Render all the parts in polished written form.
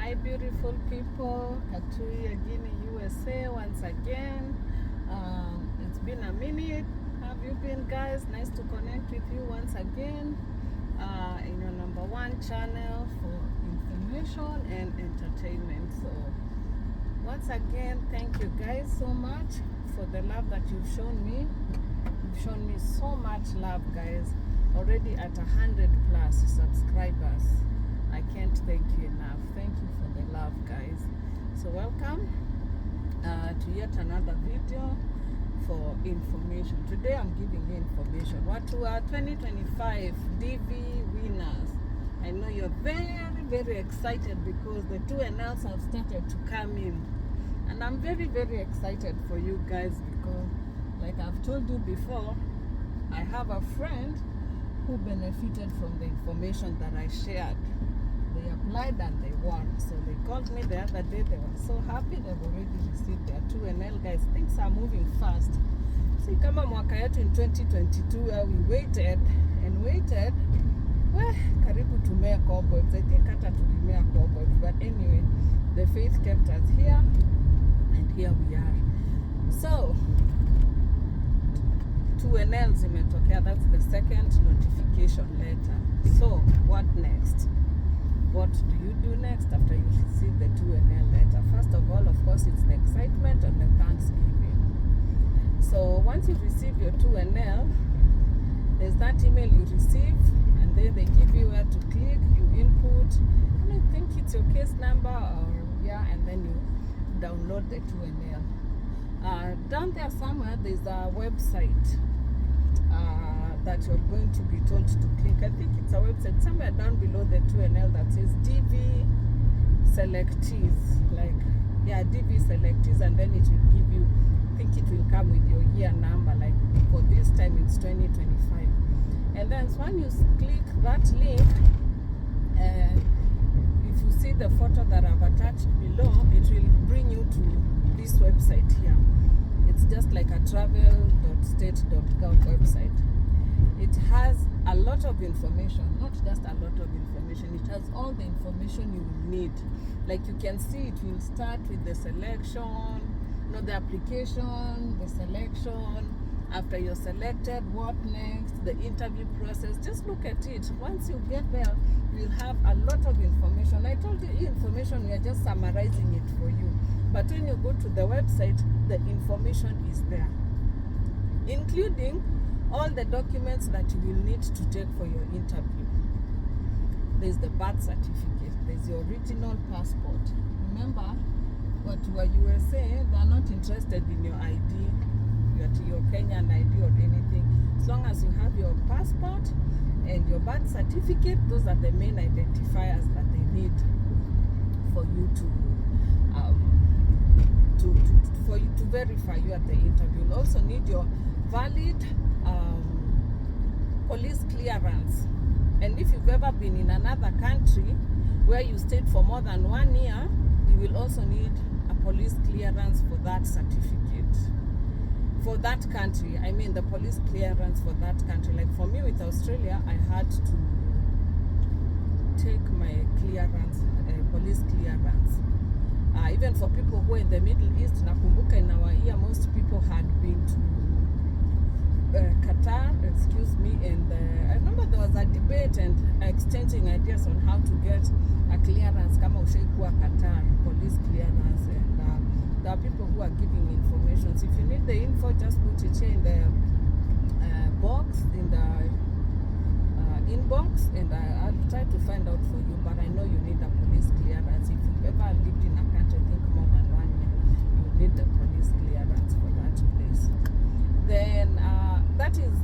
Hi beautiful people, Katui Agini USA once again. It's been a minute. How have you been, guys? Nice to connect with you once again in your number one channel for information and entertainment. So once again, thank you guys so much for the love that you've shown me. You've shown me so much love, guys. Already at 100 plus subscribers. I can't thank you enough. Thank you for the love, guys. So welcome to yet another video for information. Today I'm giving you information. What are 2025 DV winners? I know you're very excited because the 2NLs have started to come in. And I'm very excited for you guys because, like I've told you before, I have a friend who benefited from the information that I shared. They applied and they won. So they called me the other day. They were so happy they've already received their 2NL, guys. Things are moving fast. See, kama mwaka yetu in 2022 where we waited and waited. Well, karibu tumea cobwebs. I think hata tulimea cobwebs. But anyway, the faith kept us here and here we are. So 2NL zimetokea. That's the second notification letter. So what next? What do you do next after you receive the 2NL letter? First of all, of course, it's the excitement and the Thanksgiving. So once you receive your 2NL, there's that email you receive, and then they give you where to click, you input, and I think it's your case number, and then you download the 2NL. Down there somewhere, there's a website that you're going to be told to click. I think it's a website somewhere down below the 2NL that says DV Selectees. DV Selectees, and then it will give you, I think it will come with your year number, like for this time it's 2025. And then when you click that link, if you see the photo that I've attached below, it will bring you to this website here. It's just like a travel.state.gov website. It has a lot of information, not just a lot of information, it has all the information you will need. Like you can see, it will start with the selection, the application, the selection, after you're selected, what next, the interview process. Just look at it. Once you get there, you'll have a lot of information. I told you information, we are just summarizing it for you. But when you go to the website, the information is there, including all the documents that you will need to take for your interview. There's the birth certificate, there's your original passport. Remember, what you are USA, they are not interested in your ID, your Kenyan ID or anything. As long as you have your passport and your birth certificate, those are the main identifiers that they need for you to verify you at the interview. You'll also need your valid police clearance. And if you've ever been in another country where you stayed for more than 1 year, you will also need a police clearance for that certificate. For that country, I mean the police clearance for that country. Like for me with Australia, I had to take my clearance, police clearance. Even for people who are in the Middle East, nakumbuka in our year, most people had been to Qatar, and I remember there was a debate and exchanging ideas on how to get a clearance, kama ushaikuwa Qatar, police clearance, and there are people who are giving information. So if you need the info, just put it here in the box, in the inbox, and I'll try to find out for you. But I know you need a police clearance. If you've ever lived in a country, I think more than 1 year, you need the police clearance for that place. Then that is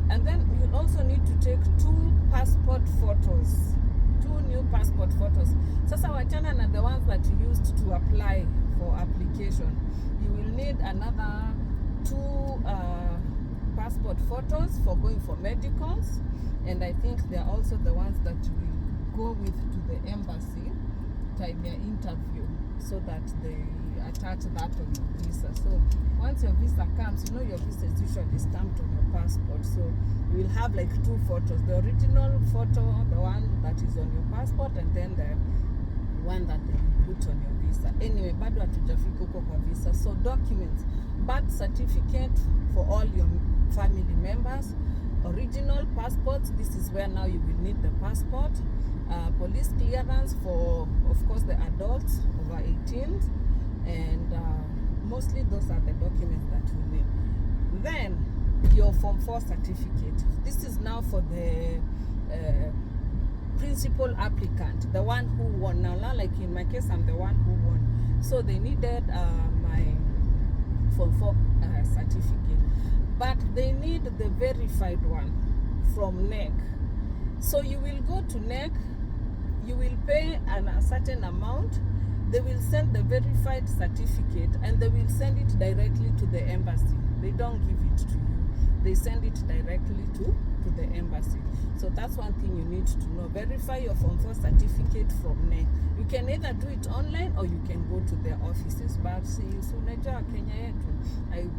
and then you also need to take 2 passport photos, 2 new passport photos. Sasa wachana na the ones that you used to apply for application. You will need another 2 passport photos for going for medicals, and I think they're also the ones that you will go with to the embassy time your interview, so that they attach that on your visa. So once your visa comes, your visa is usually stamped on your passport. So you will have like 2 photos, the original photo, the one that is on your passport, and then the one that they will put on your visa. Anyway, bado hatujafika huko kwa visa. So documents, birth certificate for all your family members, original passports. This is where now you will need the passport. Police clearance for, of course, the adults over 18, and mostly those are the documents that you need. Then your Form 4 certificate. This is now for the principal applicant, the one who won. Now, like in my case, I'm the one who won. So they needed my Form 4 certificate, but they need the verified one from NEC. So you will go to NEC, you will pay a certain amount, they will send the verified certificate, and they will send it directly to the embassy. They don't give it to you, they send it directly to the embassy. So that's one thing you need to know. Verify your Form 4 certificate from NEC. You can either do it online or you can go to their offices. But see, unajua Kenya yetu, I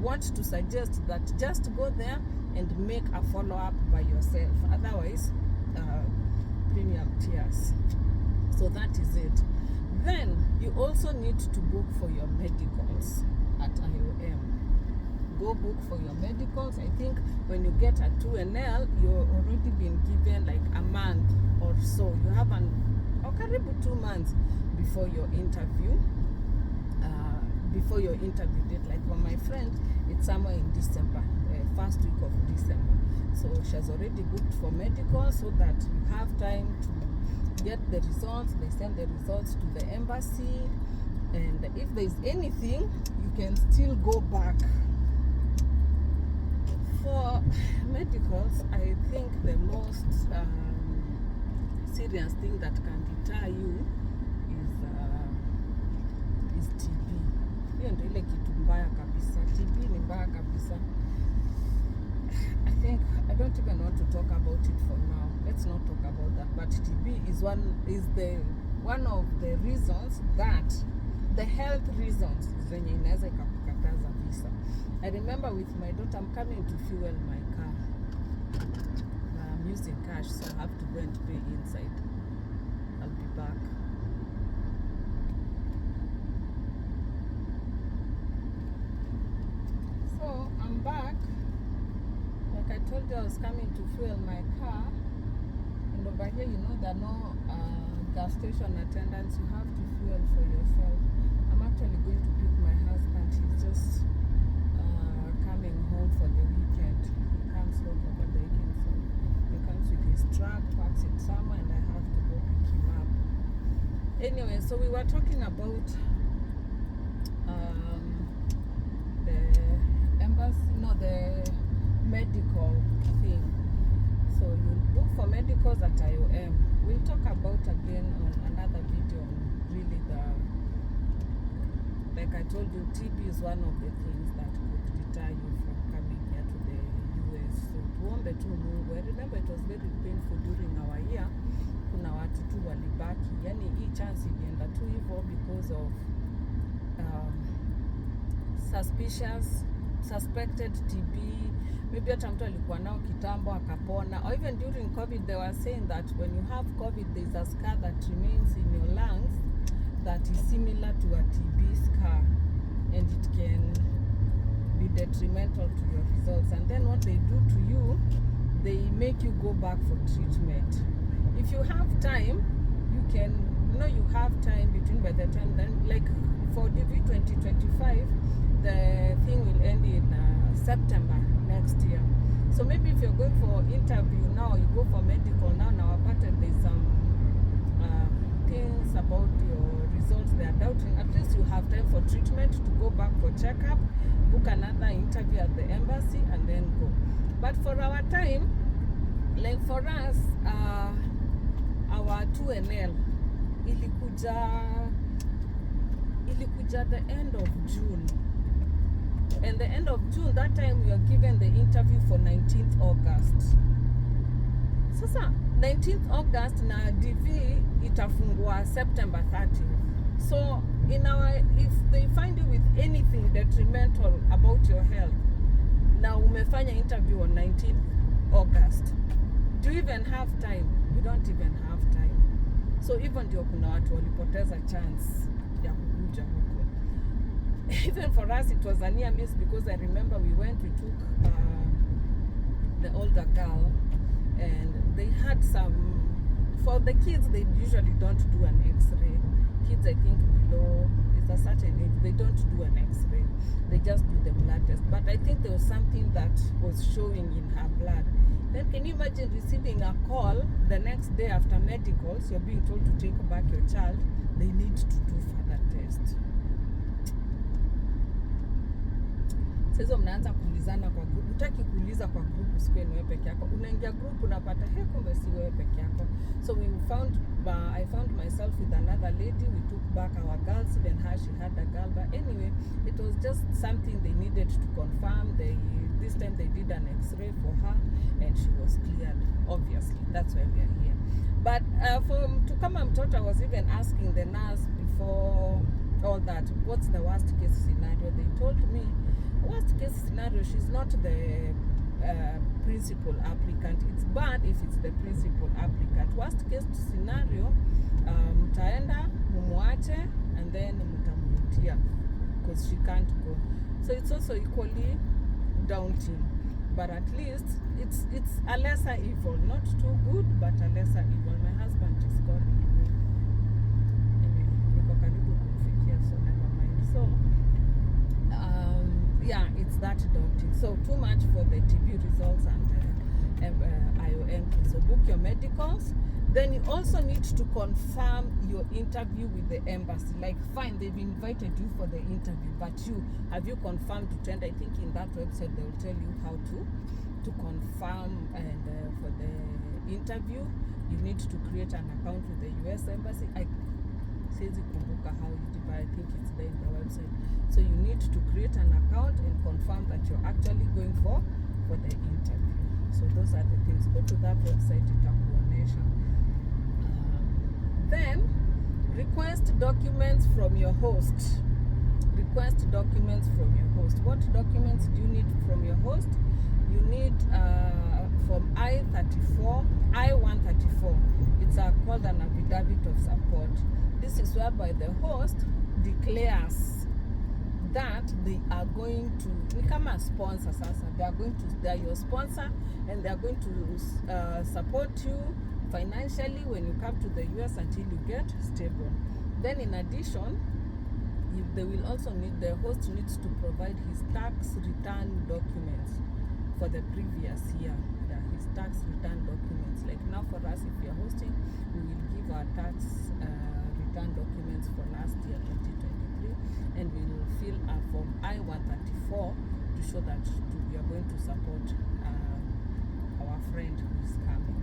want to suggest that just go there and make a follow-up by yourself. Otherwise, premium tiers. So that is it. Then you also need to book for your medicals at IOM. Go book for your medicals. I think when you get a 2NL, you're already been given like a month or so. You have karibu 2 months before your interview. Before your interview date. Like for my friend, it's somewhere in December, first week of December. So she has already booked for medical, so that you have time to get the results. They send the results to the embassy, and if there's anything, you can still go back. For medicals, I think the most serious thing that can deter you is TB. Hiyo ndio ile kitu mbaya kabisa. TB ni mbaya kabisa. I don't even want to talk about it for now. Let's not talk about that. But TB is one of the reasons, that the health reasons zenye inaweza ikakukataza visa. I remember with my daughter, I'm coming to fuel my car. I'm using cash, so I have to go and pay inside. I'll be back. So I'm back. Like I told you, I was coming to fuel my car, and over here, you know, there are no gas station attendants. You have to fuel for yourself. I'm actually going to pick my husband. He's just coming home for the weekend. He comes home over the weekend, so he comes with his truck, parks it somewhere, and I have to go pick him up. Anyway, so we were talking about the medical thing. So you book for medicals at IOM. We'll talk about again on another video on really like I told you, TB is one of the things that could deter you from coming here to the US. So tuombe tu Mungu. I remember it was very painful during our year. Kuna watu tu walibaki. Yani hii chance ilienda tu hivyo because of suspected TB. Maybe hata mtu alikuwa nao kitambo akapona. Or even during COVID, they were saying that when you have COVID, there's a scar that remains in your lungs that is similar to a TB scar, and it can be detrimental to your results. And then what they do to you, they make you go back for treatment. If you have time, you have time between, by the time then, like for DV 2025, the thing will end in September next year. So maybe if you're going for interview now, you go for medical now there's some things about your results they are doubting. At least you have time for treatment, to go back for checkup, book another interview at the embassy, and then go. But for our time, like for us, our 2NL ilikuja the end of June. And the end of June, that time we are given the interview for 19th August. Sasa 19th August na DV itafungwa September 30th. So if they find you with anything detrimental about your health, now umefanya interview on 19th August, do you even have time? You don't even have time. So hivyo ndio kuna watu walipoteza chance ya kukuja huko. Even for us it was a near miss, because I remember we took the older girl, and they had some, for the kids they usually don't do an x-ray. Kids I think below is a certain age, they don't do an x-ray, they just do the blood test. But I think there was something that was showing in her blood. Then can you imagine receiving a call the next day after medicals, you're being told to take back your child, they need to do further test. Sasa mnaanza kuulizana kwa group. Utaki kuuliza kwa group usiwe wewe peke yako. Unaingia group unapata kumbe si wewe peke yako. So I found myself with another lady. We took back our girls, even her, she had a girl. But anyway, it was just something they needed to confirm. This time they did an x-ray for her and she was cleared. Obviously, that's why we are here. But to come mtoto, I was even asking the nurse before all that, what's the worst case scenario? They told me, worst case scenario, she's not the principal applicant. It's bad if it's the principal applicant. Worst case scenario, mtaenda mumwache and then mtamrudia because she can't go. So it's also equally daunting, but at least it's a lesser evil. Not too good, but a lesser evil. My husband is gone. Anyway, niko karibu kufikia, so never mind. So yeah, it's that daunting. So too much for the TB results and IOM. So book your medicals. Then you also need to confirm your interview with the embassy. Like, fine, they've invited you for the interview, but have you confirmed to attend? I think in that website they will tell you how to confirm. And for the interview, you need to create an account with the US embassy. I says kumbuka how you do, but I think it's there in the website. So you need to create an account and confirm that you're actually going for the interview. So those are the things. Go to that website, itakuonesha. Then request documents from your host. Request documents from your host. What documents do you need from your host? You need from I-134. It's called an affidavit of support. This is whereby the host declares that they are going to become a sponsor. They are your sponsor, and they are going to support you financially when you come to the US until you get stable. Then in addition, they will also need, the host needs to provide his tax return documents for the previous year. Yeah, his tax return documents. Like now for us, if we are hosting, we will give our tax return documents for last year, 2023, and we will fill a form I-134 to show that we are going to support our friend who is coming.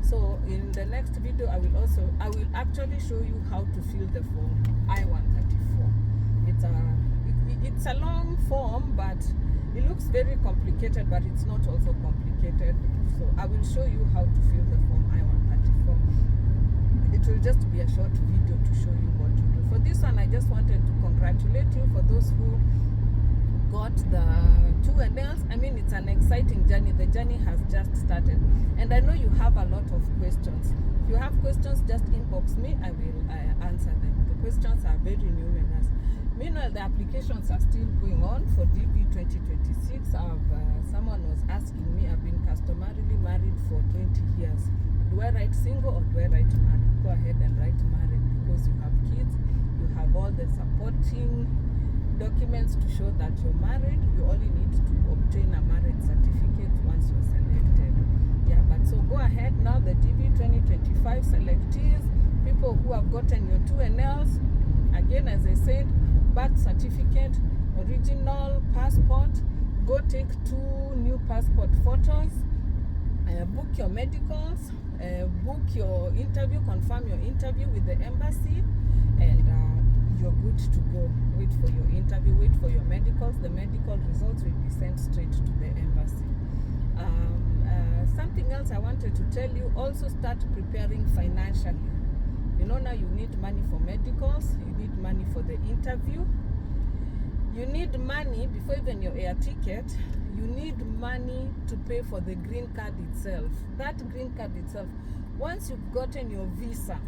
So in the next video, I will actually show you how to fill the form I-134. It's a long form, but it looks very complicated, but it's not also complicated. So I will show you how to fill the form I-134. It will just be a short video to show you what to do. For this one, I just wanted to congratulate you for those who got the 2NLs. I mean, it's an exciting journey. The journey has just started, and I know you have a lot of questions. If you have questions, just inbox me. I will answer them. The questions are very numerous. Meanwhile, the applications are still going on for DV 2026. Someone was asking me, I've been customarily married for 20 years. Do I write single or do I write married? Go ahead and write married, because you have kids, you have all the supporting documents to show that you're married. You only need to obtain a marriage certificate once you're selected. Yeah, but so go ahead now. The DV 2025 selectees, people who have gotten your 2NLs, again, as I said, birth certificate, original passport, go take 2 new passport photos, book your medicals, book your interview, confirm your interview with the embassy, and you're good to go. Wait for your interview, wait for your medicals. The medical results will be sent straight to the embassy. Something else I wanted to tell you, also start preparing financially. You know, now you need money for medicals, you need money for the interview, you need money before even your air ticket, you need money to pay for the green card itself. That green card itself, once you've gotten your visa,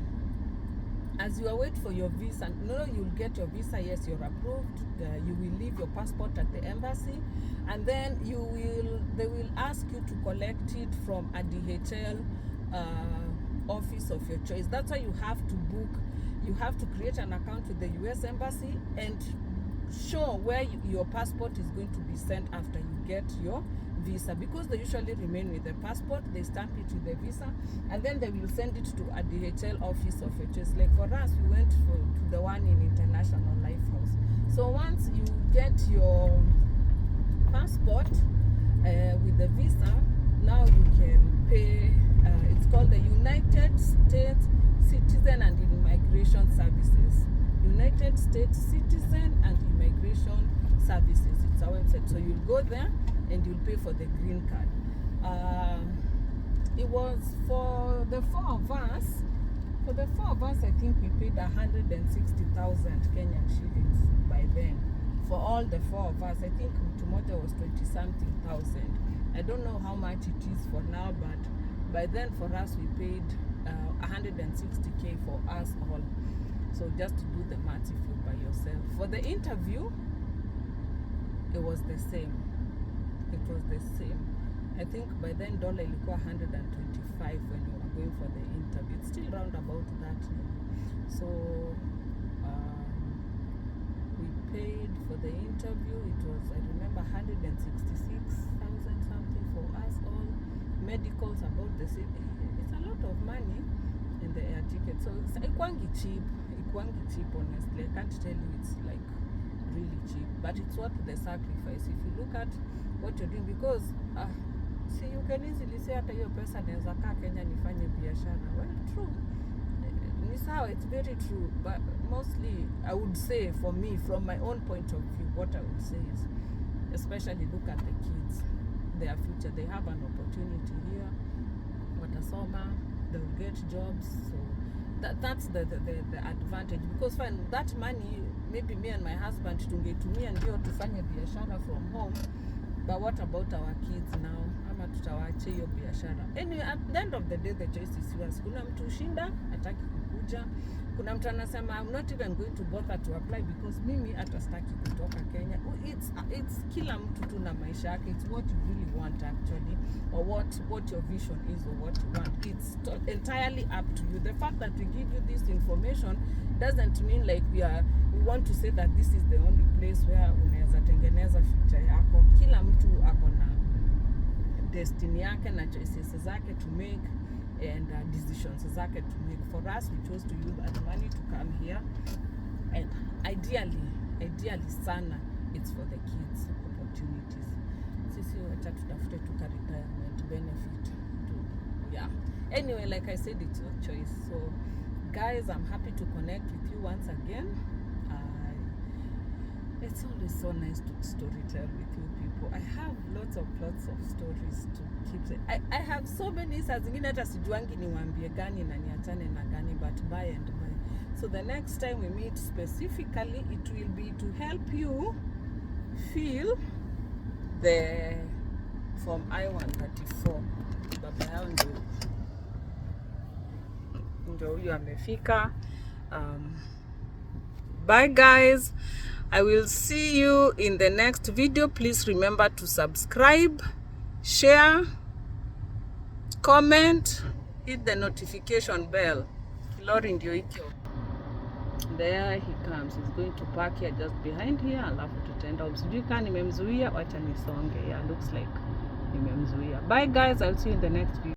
as you await for your visa, no, you'll get your visa. Yes, you're approved. You will leave your passport at the embassy, and then they will ask you to collect it from a DHL office of your choice. That's why you have to book. You have to create an account with the US Embassy and show where your passport is going to be sent after you get your visa, because they usually remain with the passport, they stamp it with the visa, and then they will send it to a DHL office of your choice. Like for us, we went to the one in International Lifehouse. So once you get your passport with the visa, now you can pay, it's called the United States Citizen and Immigration Services. United States Citizen and Immigration Services. It's our website. So you'll go there and you'll pay for the green card. It was for the four of us. For the four of us, I think we paid 160,000 Kenyan shillings by then. For all the four of us, I think Tumoja was 20-something thousand. I don't know how much it is for now, but by then for us we paid 160K for us all. So just to do the math if you're by yourself. For the interview, it was the same. It was the same. I think by then dollar ilikuwa 125 when you were going for the interview. It's still round about that. So we paid for the interview. It was, I remember, 166,000 something for us all. Medicals about the same. It's a lot of money in the air ticket. So it's ikwangi cheap, honestly. I can't tell you it's like really cheap, but it's worth the sacrifice if you look at what you're doing, because see, you can easily say hata hiyo pesa naweza kaa Kenya nifanye biashara. Well, true, ni sawa, it's very true, but mostly I would say, for me, from my own point of view, what I would say is, especially look at the kids, their future. They have an opportunity here, watasoma, they'll get jobs. So that's the advantage, because fine, that money maybe me and my husband tungetumia ndio tufanye biashara from home, but what about our kids now? Ama tutawache hiyo biashara? Anyway, at the end of the day, the choice is yours. Kuna mtu shinda hataki kukuja, kuna mtu anasema I'm not even going to bother to apply because mimi hata sitaki kutoka Kenya. It's kila mtu tu na maisha yake. It's what you really want actually, or what your vision is, or what you want. It's entirely up to you. The fact that we give you this information doesn't mean like we want to say that this is the only place where unaweza tengeneza future yako. Kila mtu ako na destiny yake na choices zake to make, and decisions zake to make. For us, we chose to use that money to come here, and ideally sana, it's for the kids' opportunities. Sisi wacha tutafute tuka retirement benefit to, yeah. Anyway, like I said, it's your choice. So guys, I'm happy to connect with you once again. It's always so nice to storytell with you people. I have lots of stories to keep saying. I have so many, saa zingine hata sijuangi niwaambie gani na niachane na gani, but by and by. So the next time we meet specifically, it will be to help you feel the from I-134. Baba yao ndio huyu amefika. Bye guys. I will see you in the next video. Please remember to subscribe, share, comment, hit the notification bell. Lori ndio hikyo. There he comes. He's going to park here just behind here. Alafu tutaenda. Sijui kama nimemzuia, wacha nisonge. Yeah, looks like nimemzuia. Bye guys, I'll see you in the next video.